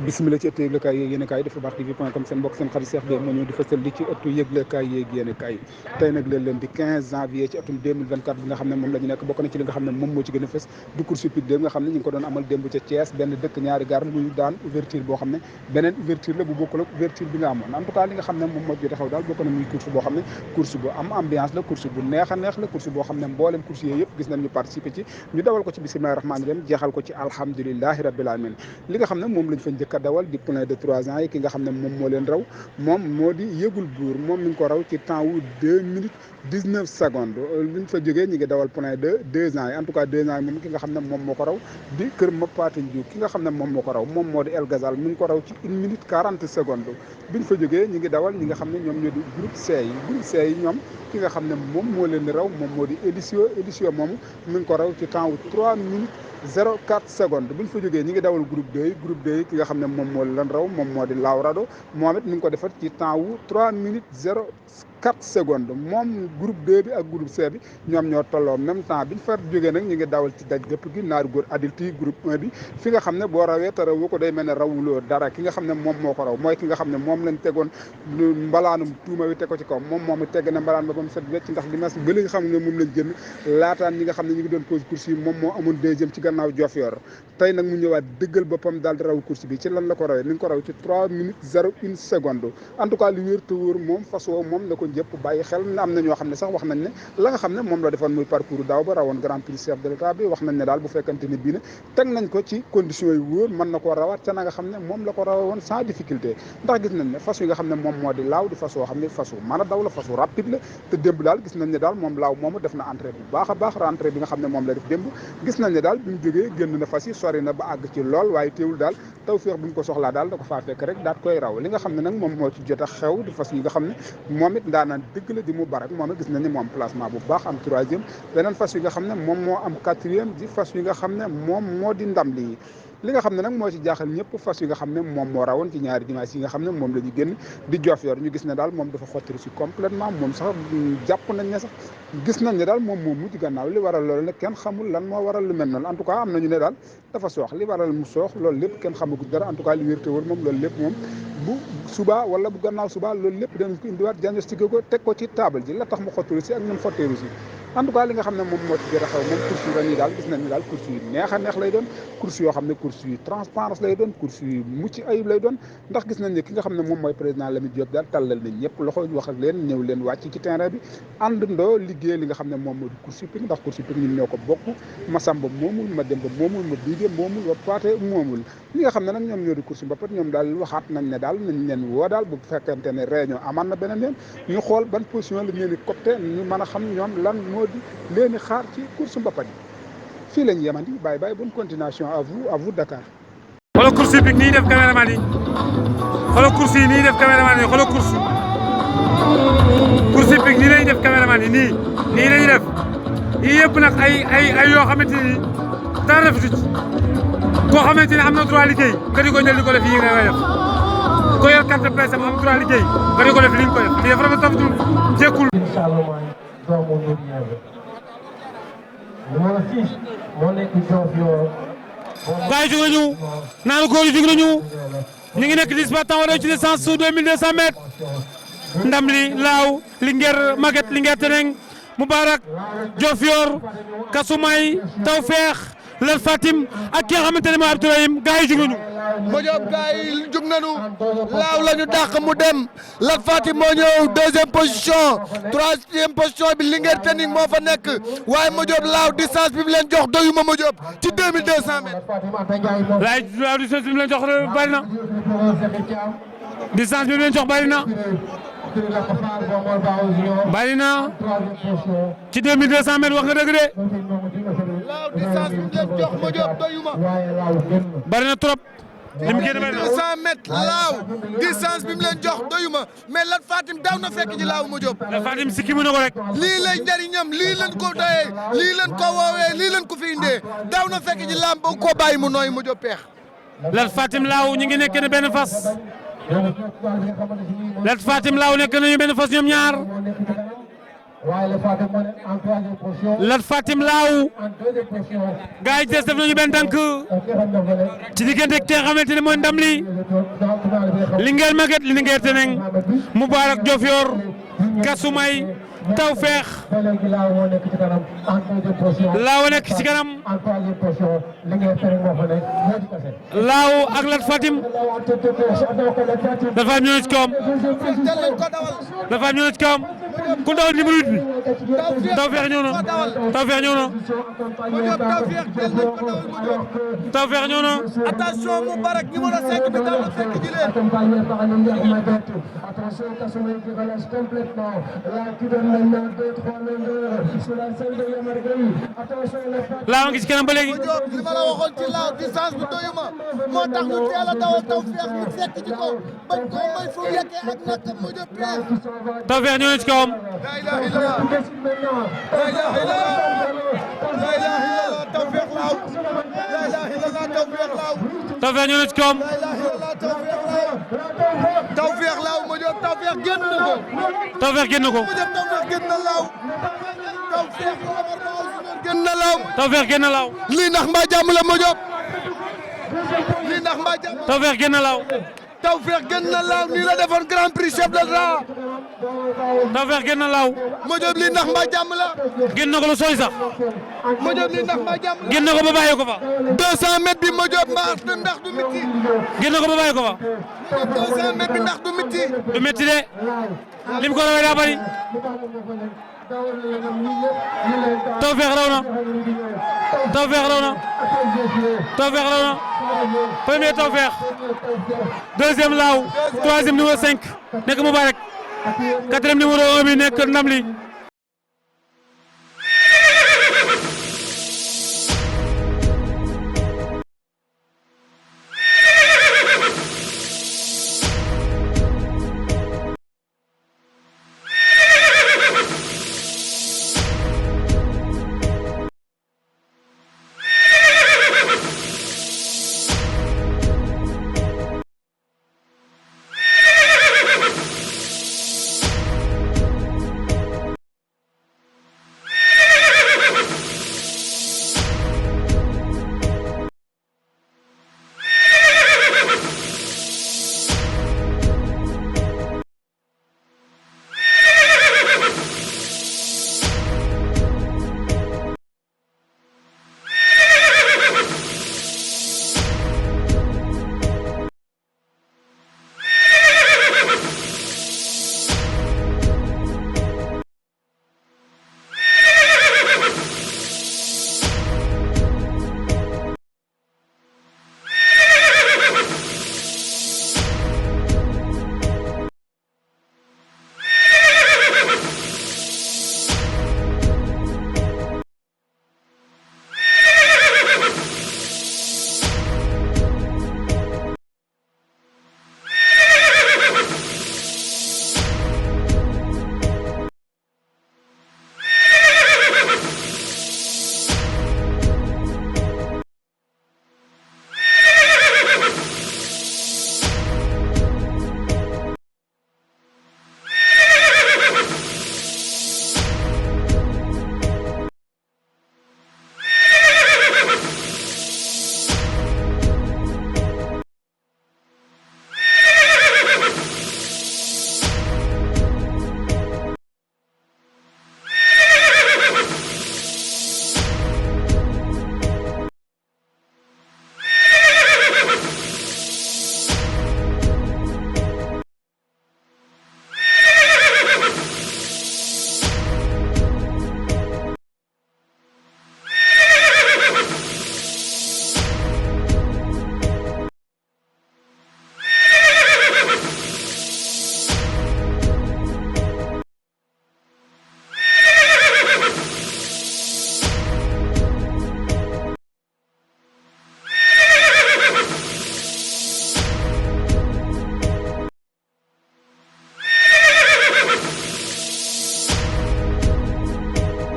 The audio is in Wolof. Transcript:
bismillah ci ëttu yëglekaay yi yéenekaay yi xibaar tv.com seen mbokk seen xarit Cheikh Beye moo ñëw di fësal li ci ëttu yëglekaay yi yéenekaay yi tey nag leen di 15 janvier ci atum 2024 bi nga xam ne moom la ñu nekk bokk na ci li nga xam ne moom moo ci gën a fës du course hippique nga xam ne ñu ngi ko doon amal démb ca Thiès benn dëkk ñaari gaar muy daan ouverture boo xam ne beneen ouverture la bu bokkul ak ouverture bi nga amoon en tout cas li nga xam ne moom moo jot a xew daal bokk na muy course boo xam ne course bu am ambiance la course bu neex a neex la course boo xam ne mboolem course yooyu yëpp gis nañ ñu participer ci ñu dawal ko ci bismillahi rahmaani rahim jeexal ko ci alhamdulilahi rabbil alamin li nga xam ne moom lañ fa njëkk a dawal di plein de 3 ans yi ki nga xam ne moom moo leen raw moom moo di yëgul buur moom mi ngi ko raw ci temps wu 2 minutes 19 secondes liñ fa jógee ñi ngi dawal plein de 2 ans yi en tout cas 2 ans yi moom ki nga xam ne moom moo ko raw di Kër Mapate Ndiouk ki nga xam ne moom moo ko raw moom moo di El Gazal mi ngi ko raw ci 1 minute 40 secondes biñ fa jógee ñi ngi dawal ñi nga xam ne ñoom ñoo di groupe C yi groupe C yi ñoom ki nga xam ne moom moo leen raw moom moo di Elicio moomu mi ngi ko raw ci temps wu 3 minutes 04 secondes bu ñu fa jógee ñi ngi dawal groupe 2 yi ki nga xam ne moom moo leen raw moom moo di Laurado moom it mi ngi ko defar ci temps wu 3 minutes 04 secondes moom groupe 2 bi ak groupe C bi ñoom ñoo tolloo même temps bi ñu fa jógee nag ñi ngi dawal ci daj gëpp gi naaru góor adulte yi groupe 1 bi fi nga xam ne boo rawee te rawu ko day mel ne rawuloo dara ki nga xam ne moom moo ko raw mooy ki nga xam ne moom lañ tegoon mbalaanum tuuma wi teg ko ci kaw moom tegg na mbalaan ba mu set wecc ndax dimanche ba léegi xam ne moom lañ génn laataan ñi nga xam ne ñi ngi doon pose course yi moom moo amoon deuxième ci gannaaw Diofior tey nag mu ñëwaat dëggal boppam daal di raw course bi ci lan la ko rawee ni nga ko raw ci 3 minutes 01 seconde en tout cas li wér te wóor moom fas woo moom la ko ñëpp bàyyi xel am na ñoo xam ne sax wax nañ ne la nga xam ne moom la defoon muy parcours daaw ba rawoon grand prix chef de l'état bi wax nañ ne daal bu fekkante ni bii ne teg nañ ko ci conditions yu wóor mën na koo rawaat ca na nga xam ne moom la ko rawe woon sans difficulté ndax gis nañ ne fas yi nga xam ne moom moo di laaw di fas woo xam ne fas wu mën a daw la fas wu rapide la te démb daal gis nañ ne daal moom laaw moomu def na entrée bu baax a baax rentrée bi nga xam ne moom la def démb gis nañ ne daal bi mu jógee génn na fas yi sori na ba àgg ci lool waaye teewul daal tawfeex bu ñu ko soxlaa daal da ko faa fekk rek daat koy raw li nga xam ne nag moom moo ci jot a xew di fas yi nga xam ne moom it ndaanaan dëgg la di mu barak moom it gis nañ ne moo am placement bu baax am 3e beneen fas yi nga xam ne moom moo am 4e di fas yi nga xam ne moom moo di ndam lii li nga xam ne nag moo ci jaaxal ñëpp fas yi nga xam ne moom moo rawoon ci ñaari dimanche yi nga xam ne moom la ñu génn di Diofior ñu gis ne daal moom dafa xottari si complètement moom sax jàpp nañ ne sax gis nañ ne daal moom moo mujj gannaaw li waral loolu nag kenn xamul lan moo waral lu mel noonu en tout cas am nañu ne daal dafa soox li waral mu soox loolu lépp kenn xamagu dara en tout cas li wér te wóor moom loolu lépp moom bu suba wala bu gannaaw suba loolu lépp danañ ko indiwaat diagnostiqué ko teg ko ci table ji la tax mu xottari si ak ñoom xotteeru si en tout cas li nga xam ne moom moo ci jot a xew moom course yu ren yi daal gis nañ ne daal course yu neex a neex lay doon course yoo xam ne course yu transparence lay doon course yu mucc ayib lay doon ndax gis nañ ne ki nga xam ne moom mooy président Lamine Diop daal tàllal nañ ñëpp loxo wax ak leen ñëw leen wàcc ci terrain bi àndandoo liggéey li nga xam ne moom moo di course hippique ndax course hippique ñun ñoo ko bokk Masamba moomul ma Demba moomul ma Biige moomul wa Paate moomul li nga xam ne nag ñoom ñoo di course mbapat ñoom daal waxaat nañ ne daal nañ leen woo daal bu fekkente ne réunion amaan na beneen yoon ñu xool ban position la leen di copte ñu mën a xam ñoom lan moo di leen xaar ci course mbapat yi fii lañ yemandi bye bye bonne continuation à vous Dakar. xoolal course yi nii def caméraman yi xoolal course yi nii def caméraman yi xoolal course yi nii lañuy def caméraman yi nii lañuy def yii yëpp nag ay yoo xamante ni dara rafetu ci koo xamante ni am na droit liggéey nga di ko jël di ko def yii nga koy def ko yor carte de presse am droit liggéey nga di ko def li nga koy def lii dafa rafetul jekkul. gaa yi jóg nañu naanu góor yi jóg nañu ñu ngi nekk dispartant war ci distance su 2200 mètres ndam li laaw Linguère Maguette Linguère Teneng Moubarak Diofior Kasumay Tawfeex Lat Fatim ak ki nga xamante ne mooy Abdourahim gaa yi jóg nañu Modiop gaa yi jug nañu laaw la ñu dàq mu dem Lat Fatim moo ñëw 2e position 3e position bi Linguère Tening moo fa nekk waaye Modiop laaw distance bi mu leen jox doyuma Modiop ci 2200 mètres. laaw distance bi mu leen jox bari na distance bi mu leen jox bari na ci 2200 mètres wax nga dëgg de. laaw distance bi mu leen jox Modiop doyuma. bari na trop. lim génn bari na 200 mètres laaw distance bi mu leen jox doyuma mais Lat Fatim daaw na fekk ji laaw Modiop. Lat Fatim sikki mu na ko rek. lii lay njëriñam lii leen ko doyee lii leen ko woowee lii leen ko fi indee daaw na fekk ji laam ba ko bàyyi mu nooy Modiop peex. Lat Fatim laaw ñu ngi nekk ne benn fas Lat Fatim laaw nekk nañu benn fas ñoom ñaar Lat Fatim Laaw gars yi des def nañu benn tànk ci diggante ki nga xamante ne mooy ndam li Linguère Maguette Linguère Teneng Moubarak Diofior Kasumay Tawfekh Laaw nekk ci kanam Laaw ak Lat Fatim dafa am ñoo ci kawam dafa am ñoo ci kawam ku ndaw numéro 8 bi Tawfekh ñëw na Tawfekh ñëw na Tawfekh ñëw na attention Moubarak numéro 5 bi daal la fekk ji leen Laaw ngi ci kanam ba léegi li ma la waxoon ci laaw distance bi doyuma moo tax ñu teel a dawal Tawfekh ñu fekk ci ko bañ ko may fu yeggee ak nag mu jëm peex Tawfekh ñëw na ci kawam la ilaha illallah la ilaha illallah la ilaha illallah Tawfekh laaw la ilaha illallah Tawfekh laaw Tawfekh ñëw na ci kawam la ilaha illallah Tawfekh laaw mu jëm Tawfekh génn na ko Tawfekh génn ko mu jëm Tawfekh génn na laaw Tawfekh génn na laaw Tawfekh génn laaw lii ndax mbaa jàmm la mu jëm lii ndax mbaa jàmm Tawfekh génn laaw Tawfekh génn na laaw nii la defoon grand prix chef de l'État Tawfekh génn laaw mu jëm lii ndax mbaa jàmm la génn na ko lu sooy sax mu jëm lii ndax mbaa jàmm la génn na ko ba bàyyi ko fa 200 mètres bi mu jëm mbaa ndax du miti génn na ko ba bàyyi ko fa 200 mètres bi ndax du miti du métti de lim ko rawee daa bari Tawfekh raw na Tawfekh raw na Tawfekh raw na premier Tawfekh deuxième Laaw troisième numéro 5 nekk Moubarak quatrième numéro 1 bi nekk Ndamli